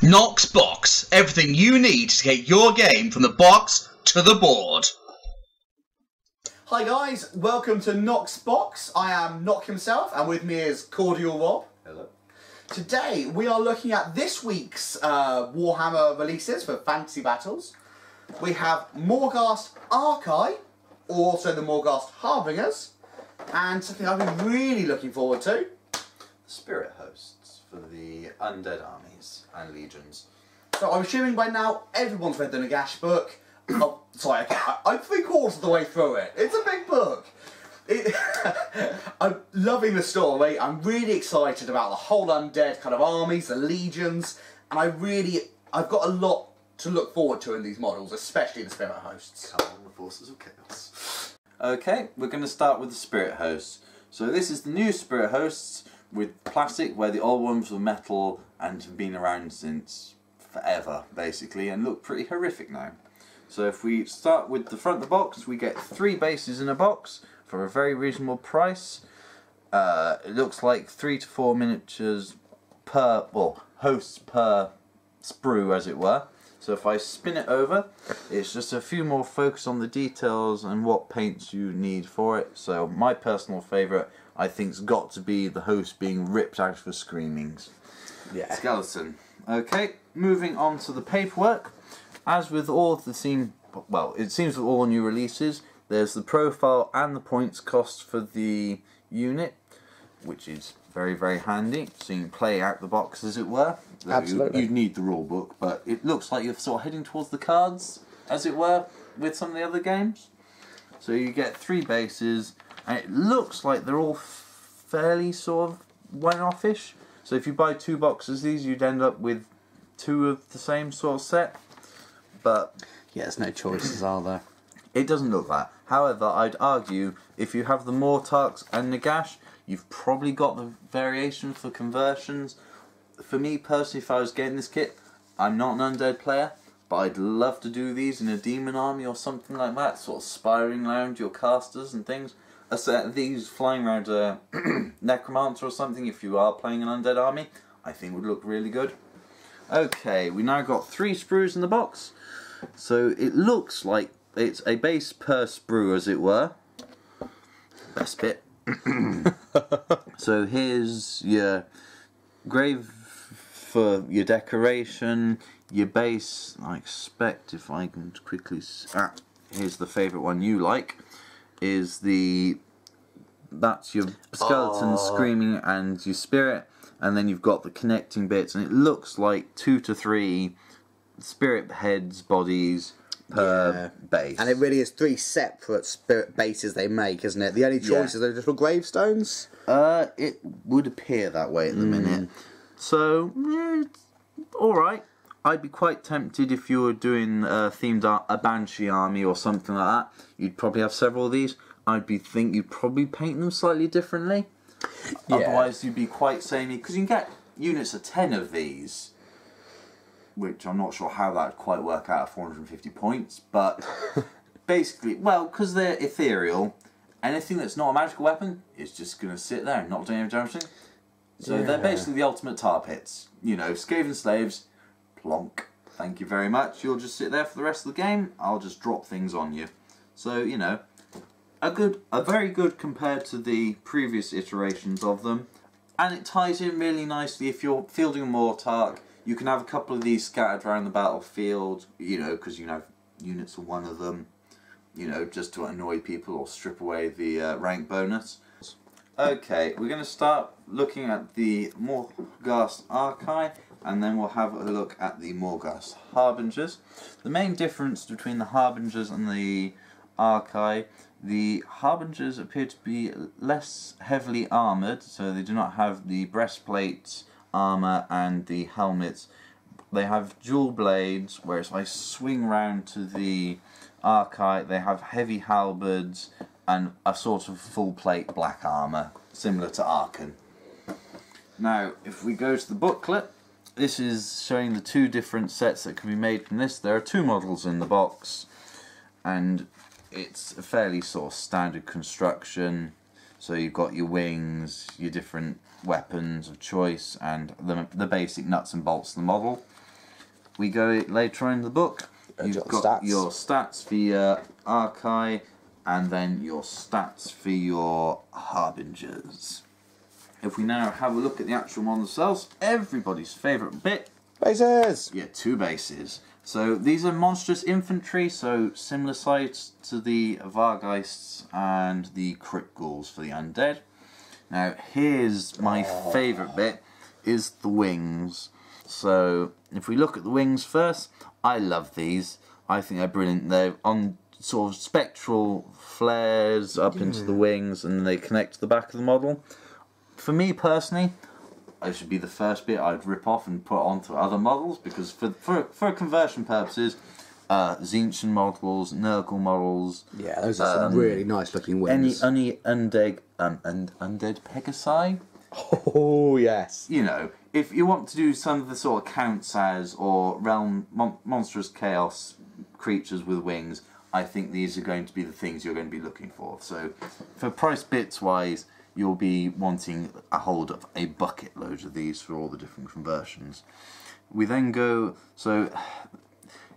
Nox Box, everything you need to take your game from the box to the board. Hi guys, welcome to Nox Box. I am Nock himself, and with me is Cordial Rob. Hello. Today we are looking at this week's Warhammer releases for Fantasy Battles. We have Morghast Archive, or also the Morghast Harbingers, and something I've been really looking forward to. Spirit hosts for the undead armies and legions. So I'm assuming by now everyone's read the Morghast book. Oh, sorry, I'm 3/4 of the way through it. It's a big book. I'm loving the story. I'm really excited about the whole undead kind of armies, the legions, and I've got a lot to look forward to in these models, especially the spirit hosts. Come on, the forces of chaos. Okay, we're going to start with the spirit hosts. So this is the new spirit hosts with plastic, where the old ones were metal and have been around since forever, basically, and look pretty horrific now. So if we start with the front of the box, we get 3 bases in a box for a very reasonable price. It looks like 3 to 4 miniatures per, well, hosts per sprue, as it were. So if I spin it over, it's just a few more focus on the details and what paints you need for it. So my personal favourite, I think, has got to be the host being ripped out for screamings. Yeah. Skeleton. Okay, moving on to the paperwork. As with all of the it seems with all new releases, there's the profile and the points cost for the unit, which is very, very handy. So you can play out the box, as it were. Absolutely. You'd need the rule book, but it looks like you're sort of heading towards the cards, as it were, with some of the other games. So you get 3 bases, and it looks like they're all fairly sort of one-off-ish. So if you buy 2 boxes of these, you'd end up with 2 of the same sort of set. But yeah, there's no choices, are there? it doesn't look that. However, I'd argue if you have the Mortarks and Nagash, you've probably got the variation for conversions. For me personally, if I was getting this kit, I'm not an undead player, but I'd love to do these in a demon army or something like that, sort of spiring around your casters and things. A set of these flying around a necromancer or something, if you are playing an undead army, I think would look really good. Okay, we now got 3 sprues in the box. So it looks like it's a base per sprue, as it were. Best bit. So here's your grave for your decoration, your base. I expect, if I can quickly... here's the favourite one you like. Is that's your skeleton screaming and your spirit, and then you've got the connecting bits, and it looks like 2 to 3 spirit heads, bodies per base. And it really is 3 separate spirit bases they make, isn't it? The only choices are little gravestones. It would appear that way at the minute. So, alright. I'd be quite tempted if you were doing a Banshee army or something like that. You'd probably have several of these. Think you'd probably paint them slightly differently. Yeah. Otherwise, you'd be quite samey, because you can get units of 10 of these, which I'm not sure how that would quite work out at 450 points. But basically, well, because they're ethereal, anything that's not a magical weapon is just going to sit there and not do any damage. So they're basically the ultimate tar pits. You know, Skaven slaves. Plonk. Thank you very much. You'll just sit there for the rest of the game. I'll just drop things on you. So, you know, a very good compared to the previous iterations of them. And it ties in really nicely. If you're fielding a Mortark, you can have a couple of these scattered around the battlefield, you know, because you have units of 1 of them, you know, just to annoy people or strip away the rank bonus. Okay, we're going to start looking at the Morghast Archive, and then we'll have a look at the Morghast Harbingers. The main difference between the Harbingers and the Archive, the Harbingers appear to be less heavily armoured, so they do not have the breastplates, armour and the helmets. They have dual blades, whereas if I swing round to the Archive, they have heavy halberds and a sort of full plate black armour, similar to Arkan. Now, if we go to the booklet, this is showing the 2 different sets that can be made from this. There are 2 models in the box, and it's a fairly sort of standard construction. So you've got your wings, your different weapons of choice, and the basic nuts and bolts of the model. we go later on in the book. You've got your stats for your Archai, and then your stats for your Harbingers. If we now have a look at the actual model themselves, everybody's favourite bit. Bases! Yeah, 2 bases. So these are monstrous infantry, so similar size to the Vargheists and the Crypt Ghouls for the undead. Now here's my favourite bit, is the wings. So if we look at the wings first, I love these. I think they're brilliant. They're on sort of spectral flares up into the wings, and they connect to the back of the model. For me personally, I should be the first bit I'd rip off and put onto other models, because for conversion purposes, Tzeentch models, Nurgle models. Yeah, those are some really nice looking wings. Any undead Pegasi. Oh yes. You know, if you want to do some of the sort of counts as or realm monstrous chaos creatures with wings, I think these are going to be the things you're going to be looking for. So, for price bits wise, you'll be wanting a hold of a bucket load of these for all the different conversions. We then go, so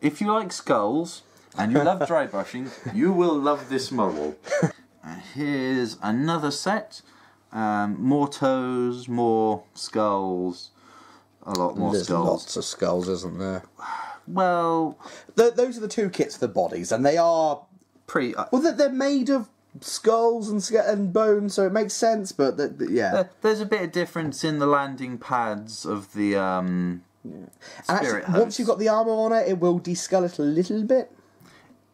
if you like skulls and you love dry brushing, you will love this model. Here's another set. More toes, more skulls, a lot more There's skulls. lots of skulls, isn't there? Well, Those are the 2 kits for the bodies, and they are pretty. well. They're made of skulls and bones, so it makes sense. But yeah, There's a bit of difference in the landing pads of the and spirit actually, once you've got the armour on it, it will deskull it a little bit.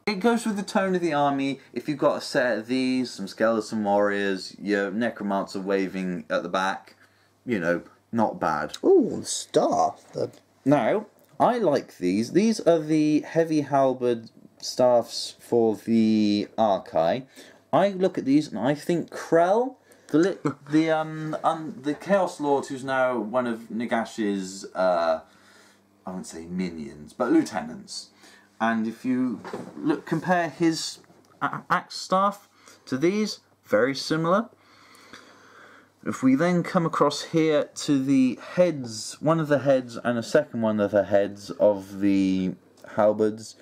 It goes with the tone of the army. If you've got a set of these, some skeleton warriors, your necromancer waving at the back, you know, not bad. Ooh, the staff. Now, I like these. These are the heavy halberd staffs for the Archai. I look at these and I think Krell, the Chaos Lord, who's now one of Nagash's, I wouldn't say minions, but lieutenants. And if you compare his axe staff to these, very similar. If we then come across here to the heads, one of the heads and a second one of the heads of the halberds,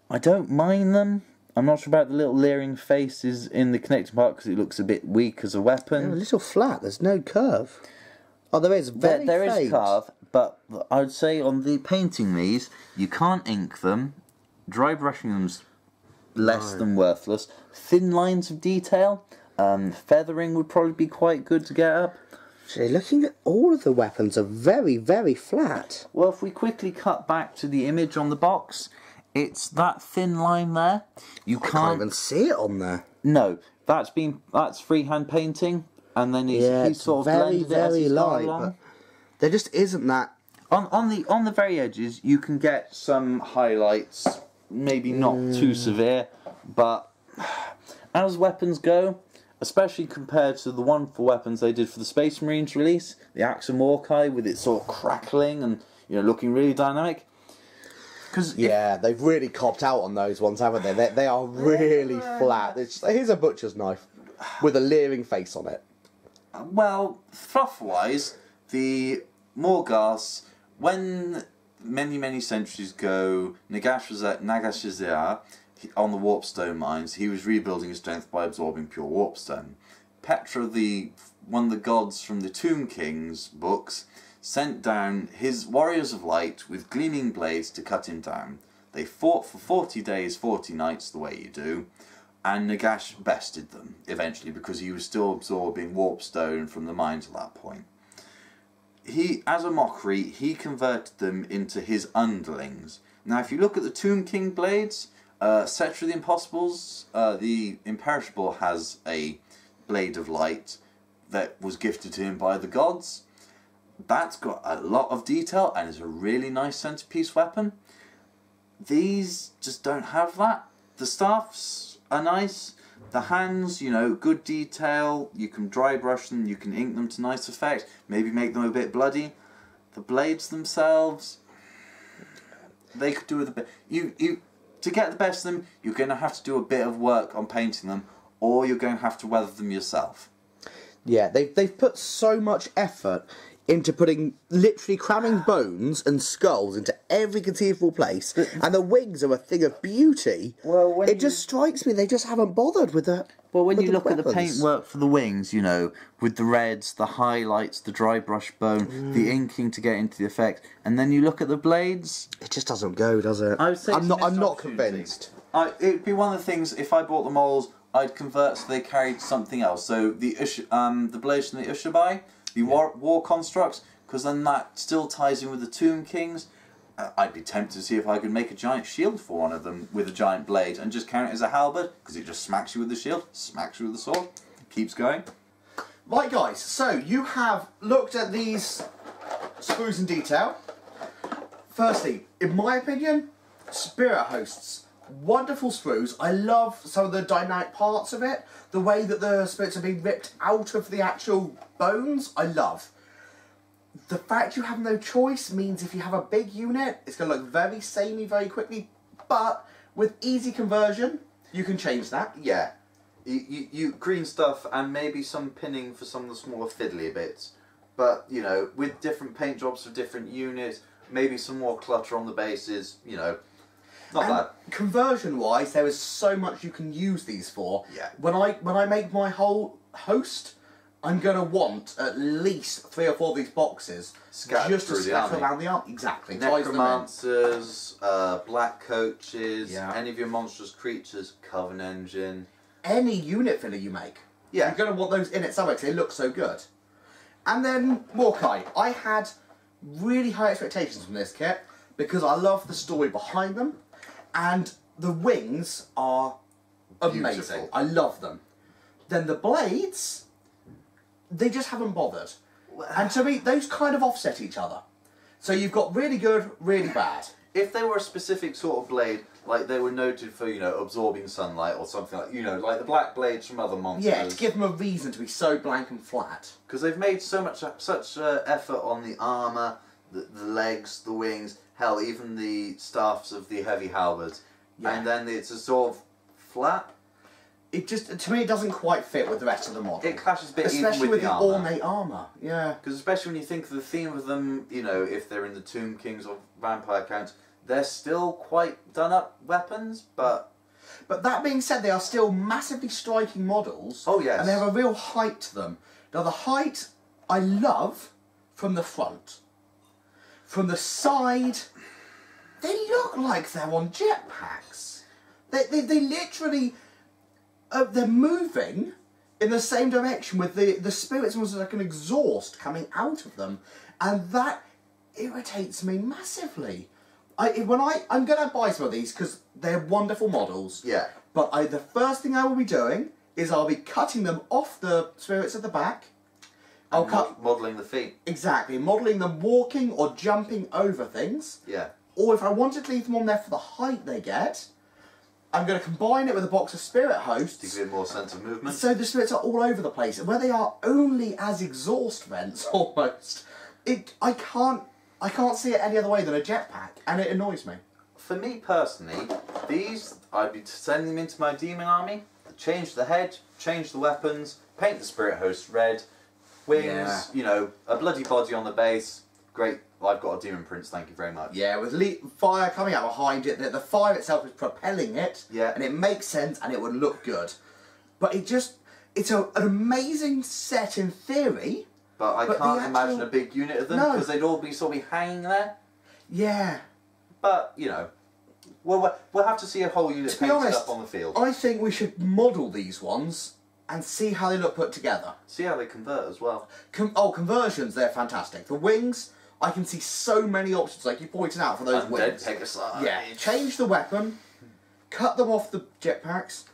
I don't mind them. I'm not sure about the little leering faces in the connecting part because it looks a bit weak as a weapon. They're a little flat. There's no curve. Oh, there is very There is faint. curve, but I would say on the painting these, you can't ink them. Dry brushing them's less than worthless. Thin lines of detail. Feathering would probably be quite good to get up. Actually, looking at all of the weapons are very, very flat. Well, if we quickly cut back to the image on the box, it's that thin line there. You I can't even see it on there. No, that's freehand painting, and then he's sort of very, blended it as very he's gone light. along. But there just isn't that. On the very edges, you can get some highlights, maybe not too severe, but as weapons go, especially compared to the wonderful weapons they did for the Space Marines release, the Axe of Morghast with its sort of crackling and looking really dynamic. They've really copped out on those ones, haven't they? They are really flat. Here's a butcher's knife with a leering face on it. Well, fluff-wise, the Morghast, when many centuries ago, Nagash was at Nagashizar on the Warpstone mines. He was rebuilding his strength by absorbing pure Warpstone. Petra, one of the gods from the Tomb Kings books, sent down his warriors of light with gleaming blades to cut him down. They fought for 40 days, 40 nights, the way you do, and Nagash bested them, eventually, because he was still absorbing Warpstone from the mines at that point. As a mockery, he converted them into his underlings. Now, if you look at the Tomb King blades, Cetra the Impossibles, the Imperishable has a blade of light that was gifted to him by the gods. That's got a lot of detail and is a really nice centerpiece weapon. These just don't have that. The staffs are nice. The hands, good detail. You can dry brush them, you can ink them to nice effect. Maybe make them a bit bloody. The blades themselves, they could do with a bit. To get the best of them, you're going to have to do a bit of work on painting them, or you're going to have to weather them yourself. Yeah, they've put so much effort into literally cramming bones and skulls into every conceivable place, and the wings are a thing of beauty. Well, it just strikes me they just haven't bothered with that. Well, when you look at the weapons. paintwork for the wings, you know, with the reds, the highlights, the dry brush bone, the inking to get into the effect, and then you look at the blades. It just doesn't go, does it? I would say I'm it's not. a missed I'm not opportunity. convinced. It'd be one of the things, if I bought the models, I'd convert so they carried something else. So the blades from the Ushabai, the war constructs, because then that still ties in with the Tomb Kings. I'd be tempted to see if I could make a giant shield for one of them with a giant blade and just carry it as a halberd, because it just smacks you with the shield, smacks you with the sword, keeps going. Right, guys, so you have looked at these sprues in detail. Firstly, in my opinion, Spirit Hosts, wonderful sprues. I love some of the dynamic parts of it. The way that the spirits are being ripped out of the actual bones, I love. The fact you have no choice means if you have a big unit, it's going to look very samey very quickly, but with easy conversion, you can change that. Yeah. You green stuff and maybe some pinning for some of the smaller fiddly bits. But, you know, with different paint jobs for different units, maybe some more clutter on the bases, you know, not bad. Conversion-wise, there is so much you can use these for. Yeah. When I make my whole host, I'm going to want at least 3 or 4 of these boxes Scattered just to through the scatter army. around the army. Exactly. ties them in. Necromancers, black coaches, Yeah. any of your monstrous creatures, Coven Engine. Any unit filler you make. Yeah. You're going to want those in it somewhere because they look so good. And then Morkai. I had really high expectations from this kit because I love the story behind them, and the wings are amazing. Beautiful. I love them. Then the blades, they just haven't bothered. And to me, those kind of offset each other. So you've got really good, really bad. If they were a specific sort of blade, like they were noted for, you know, absorbing sunlight or something like, you know, like the black blades from other monsters. Yeah, to give them a reason to be so blank and flat. Because they've made such effort on the armour, the legs, the wings, hell, even the staffs of the heavy halberds. Yeah. And then it's a sort of flat. It just, to me, it doesn't quite fit with the rest of the model. It clashes a bit Especially even with the armour. ornate armour, yeah. Because especially when you think of the theme of them, you know, if they're in the Tomb Kings or Vampire Counts, they're still quite done up weapons, but... But that being said, they are still massively striking models. Oh, yes. And they have a real height to them. Now, the height, I love from the front. From the side, they look like they're on jetpacks. They literally... they're moving in the same direction with the spirits almost like an exhaust coming out of them, and that irritates me massively. I'm going to buy some of these because they're wonderful models. Yeah. But the first thing I will be doing is I'll be cutting them off the spirits at the back. I'll cut modelling the feet. exactly, modelling them walking or jumping over things. Yeah. Or if I wanted to leave them on there for the height they get, I'm going to combine it with a box of spirit hosts. To give it more sense of movement. So the spirits are all over the place, and where they are only as exhaust vents almost. I can't see it any other way than a jetpack, and it annoys me. For me personally, these, I'd be sending them into my demon army, change the head, change the weapons, paint the spirit host red, wings, Yeah. you know, a bloody body on the base. Great, I've got a demon prince, thank you very much. Yeah, with fire coming out behind it, the fire itself is propelling it, Yeah. and it makes sense, and it would look good. But it's an amazing set in theory. But I But the can't actual- imagine a big unit of them, No. because they'd all be sort of hanging there. Yeah. But, you know, we'll have to see a whole unit To be painted honest, up on the field. I think we should model these ones and see how they look put together. See how they convert as well. Conversions, they're fantastic. The wings, I can see so many options, like you pointed out, for those Undead wings. Pegasi. Yeah, change the weapon, cut them off the jetpacks,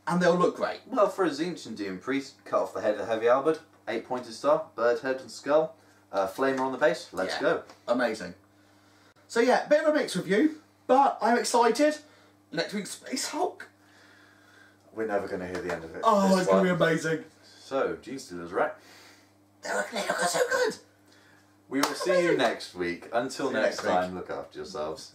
and they'll look great. Well, for a Zinchen Demon Priest, cut off the head of the heavy albert, 8-pointed star, bird head and skull, flamer on the base, let's Yeah. go. Amazing. So yeah, bit of a mixed review, but I'm excited. Next week's Space Hulk. We're never going to hear the end of it. Oh, This it's going to one. be amazing. So, Gene Stealers, right? They look so good. We will see you next week. Until See you next next week. time, look after yourselves.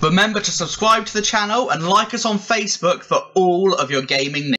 Remember to subscribe to the channel and like us on Facebook for all of your gaming needs.